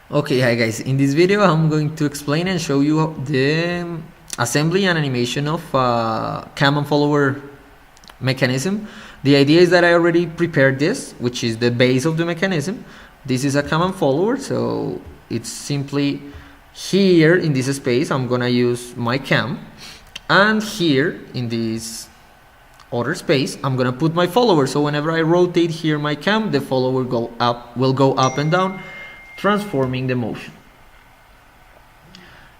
Okay, hi guys. In this video, I'm going to explain and show you the assembly and animation of cam and follower mechanism. The idea is that I already prepared this, which is the base of the mechanism. This is a cam and follower, so it's simply here in this space, I'm gonna use my cam, and here in this other space, I'm gonna put my follower. So whenever I rotate here my cam, the follower will go up and down, transforming the motion.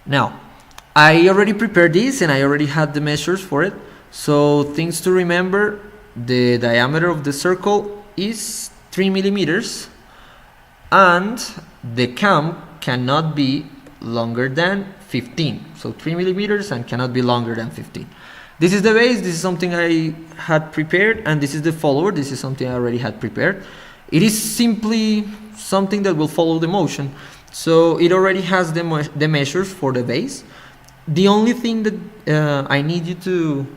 Now, I already prepared this and I already had the measures for it. So things to remember: the diameter of the circle is 3 millimeters, and the cam cannot be longer than 15. So 3 millimeters and cannot be longer than 15. This is the base. This is something I had prepared, and this is the follower. This is something I already had prepared. It is simply something that will follow the motion, so it already has the measures for the base. The only thing that I need you to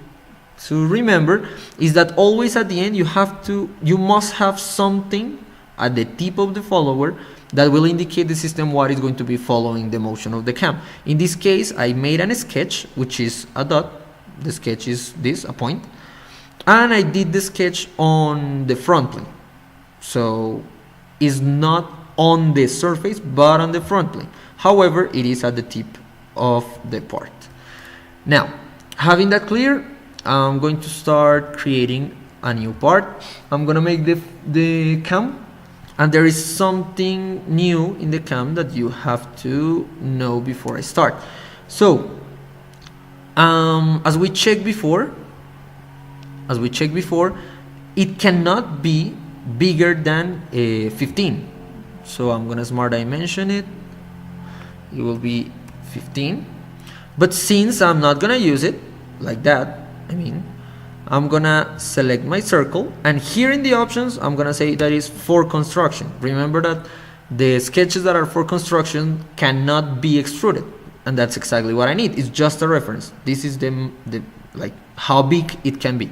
remember is that always at the end you must have something at the tip of the follower that will indicate the system what is going to be following the motion of the cam. In this case, I made a sketch, which is a dot. The sketch is this, a point, and I did the sketch on the front plane, so it's not on the surface but on the front plane. However, it is at the tip of the part. Now, having that clear, I'm going to start creating a new part. I'm gonna make the cam, and there is something new in the cam that you have to know before I start. So as we checked before, it cannot be bigger than 15. So I'm gonna smart dimension it. It will be 15. But since I'm not gonna use it like that, I'm gonna select my circle, and here in the options I'm gonna say that is for construction. Remember that the sketches that are for construction cannot be extruded, and that's exactly what I need. It's just a reference. This is the like how big it can be.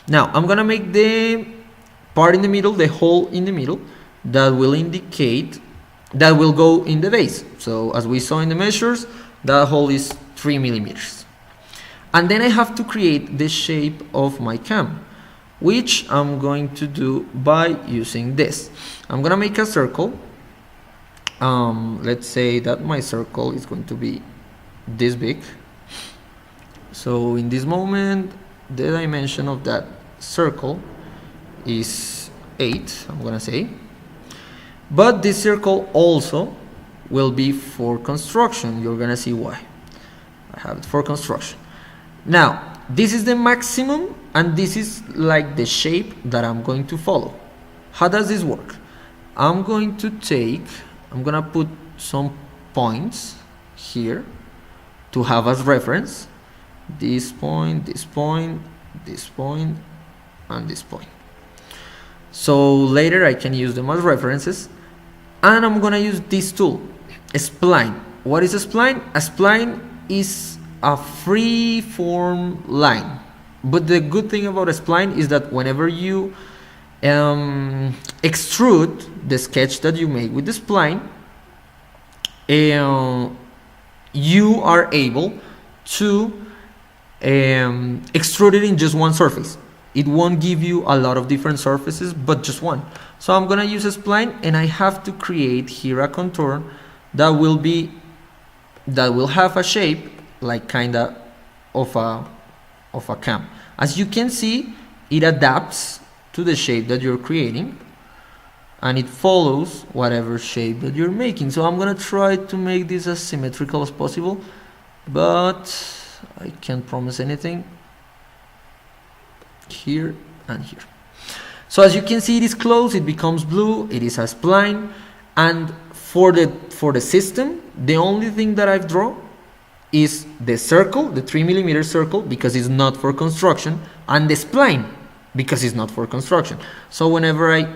Now I'm gonna make the part in the middle, the hole in the middle, that will indicate that will go in the base. So as we saw in the measures, that hole is 3 millimeters. And then I have to create the shape of my cam, which I'm going to do by using this. I'm gonna make a circle. Let's say that my circle is going to be this big. So in this moment, the dimension of that circle is 8, I'm gonna say. But this circle also will be for construction. You're gonna see why. I have it for construction. Now, this is the maximum, and this is like the shape that I'm going to follow. How does this work? I'm gonna put some points here to have as reference. This point, this point, this point, and this point. So later I can use them as references, and I'm gonna use this tool, a spline. What is a spline? A spline is a free form line, but the good thing about a spline is that whenever you extrude the sketch that you make with the spline, you are able to extrude it in just one surface. It won't give you a lot of different surfaces, but just one. So I'm gonna use a spline, and I have to create here a contour that will have a shape like kinda of a cam. As you can see, it adapts to the shape that you're creating, and it follows whatever shape that you're making. So I'm gonna try to make this as symmetrical as possible, but I can't promise anything. Here and here. So as you can see, it is closed, it becomes blue, it is a spline, and for the system, the only thing that I've drawn is the circle, the 3 millimeter circle, because it's not for construction, and the spline, because it's not for construction. So whenever I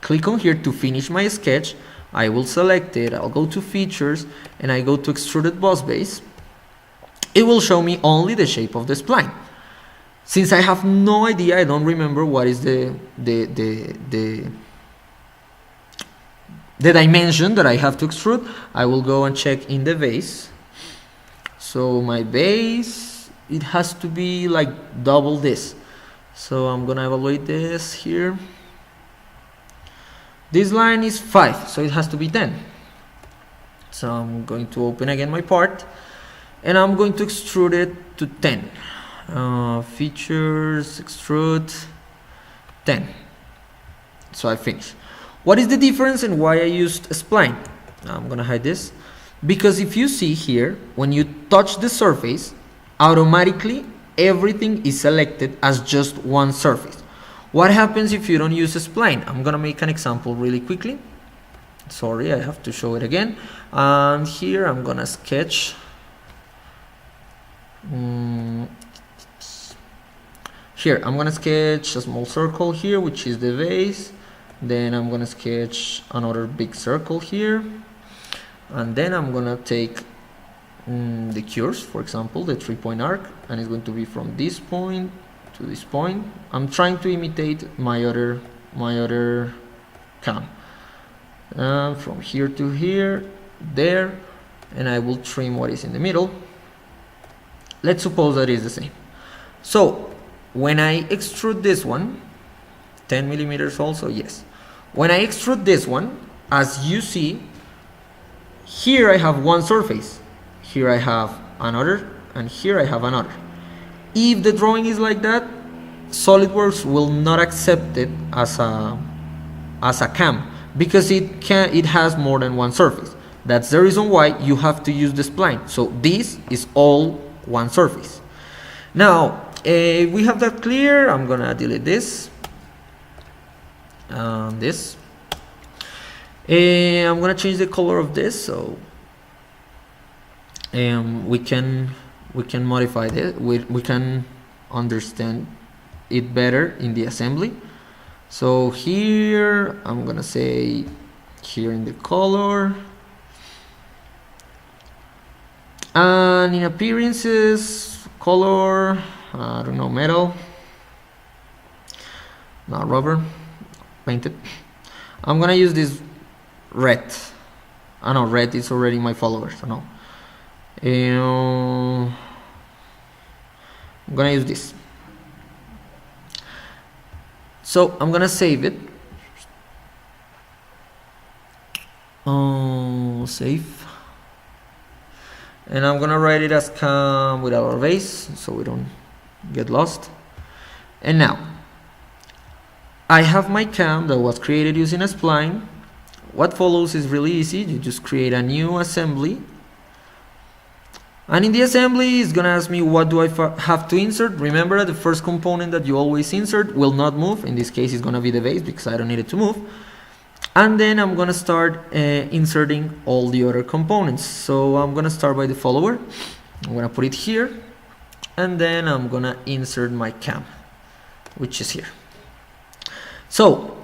click on here to finish my sketch, I will select it, I'll go to features, and I go to extruded boss base. It will show me only the shape of the spline. Since I have no idea, I don't remember what is the dimension that I have to extrude, I will go and check in the base. So my base, it has to be like double this. So I'm gonna evaluate this here. This line is 5, so it has to be 10. So I'm going to open again my part, and I'm going to extrude it to 10. Features, extrude, 10. So I finish. What is the difference and why I used a spline? I'm gonna hide this. Because if you see here, when you touch the surface, automatically everything is selected as just one surface. What happens if you don't use a spline? I'm gonna make an example really quickly. Sorry, I have to show it again. And here I'm gonna sketch here I'm gonna sketch a small circle here, which is the base. Then I'm gonna sketch another big circle here, and then I'm gonna take the curves, for example, the 3-point arc, and it's going to be from this point to this point. I'm trying to imitate my other cam. From here to here, there, and I will trim what is in the middle. Let's suppose that is the same. So when I extrude this one, 10 millimeters also, yes. When I extrude this one, as you see, here I have one surface, here I have another, and here I have another. If the drawing is like that, Solidworks will not accept it as a cam, because it has more than one surface. That's the reason why you have to use the spline. So this is all one surface. Now we have that clear. I'm gonna delete this. This. I'm gonna change the color of this, so we can modify this. We can understand it better in the assembly. So here I'm gonna say here in the color, and in appearances, color, I don't know, metal, not rubber, painted. I'm gonna use this red. I know red is already my follower, so no. I'm gonna use this. So I'm gonna save it. Save. And I'm gonna write it as cam without our base, so we don't get lost. And now I have my cam that was created using a spline. What follows is really easy. You just create a new assembly, and in the assembly it's gonna ask me what do I have to insert. Remember, the first component that you always insert will not move. In this case it's gonna be the base, because I don't need it to move. And then I'm gonna start inserting all the other components. So I'm gonna start by the follower. I'm gonna put it here, and then I'm gonna insert my cam, which is here. So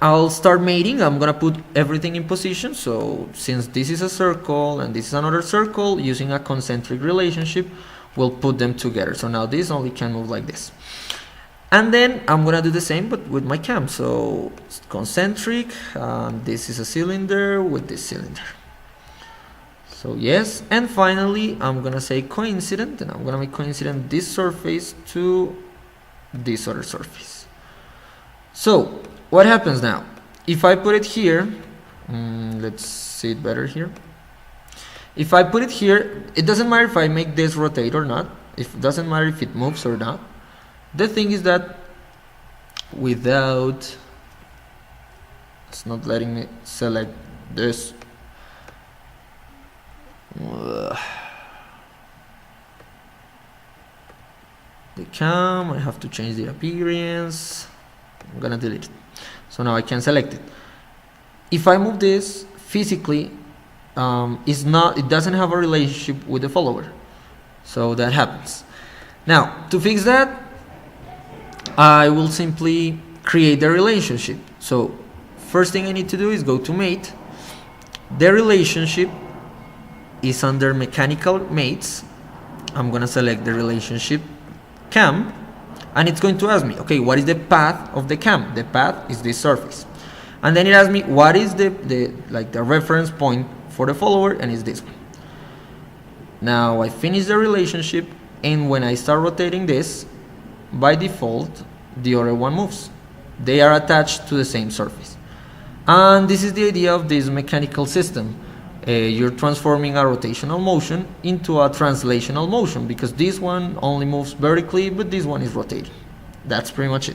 I'll start mating. I'm gonna put everything in position. So since this is a circle and this is another circle, using a concentric relationship, we'll put them together. So now this only can move like this. And then I'm gonna do the same but with my cam. So it's concentric, this is a cylinder with this cylinder. So yes, and finally I'm gonna say coincident, and I'm gonna make coincident this surface to this other surface. So what happens now? If I put it here, let's see it better here. If I put it here, it doesn't matter if I make this rotate or not. It doesn't matter if it moves or not. The thing is that without, it's not letting me select this. The cam, I have to change the appearance. I'm gonna delete it. So now I can select it. If I move this physically, it doesn't have a relationship with the follower. So that happens. Now to fix that, I will simply create the relationship. So first thing I need to do is go to mate. The relationship is under mechanical mates. I'm gonna select the relationship cam, and it's going to ask me, okay, what is the path of the cam? The path is this surface. And then it asks me what is the reference point for the follower, and it's this one. Now I finish the relationship, and when I start rotating this, by default the other one moves. They are attached to the same surface. And this is the idea of this mechanical system. You're transforming a rotational motion into a translational motion, because this one only moves vertically, but this one is rotating. That's pretty much it.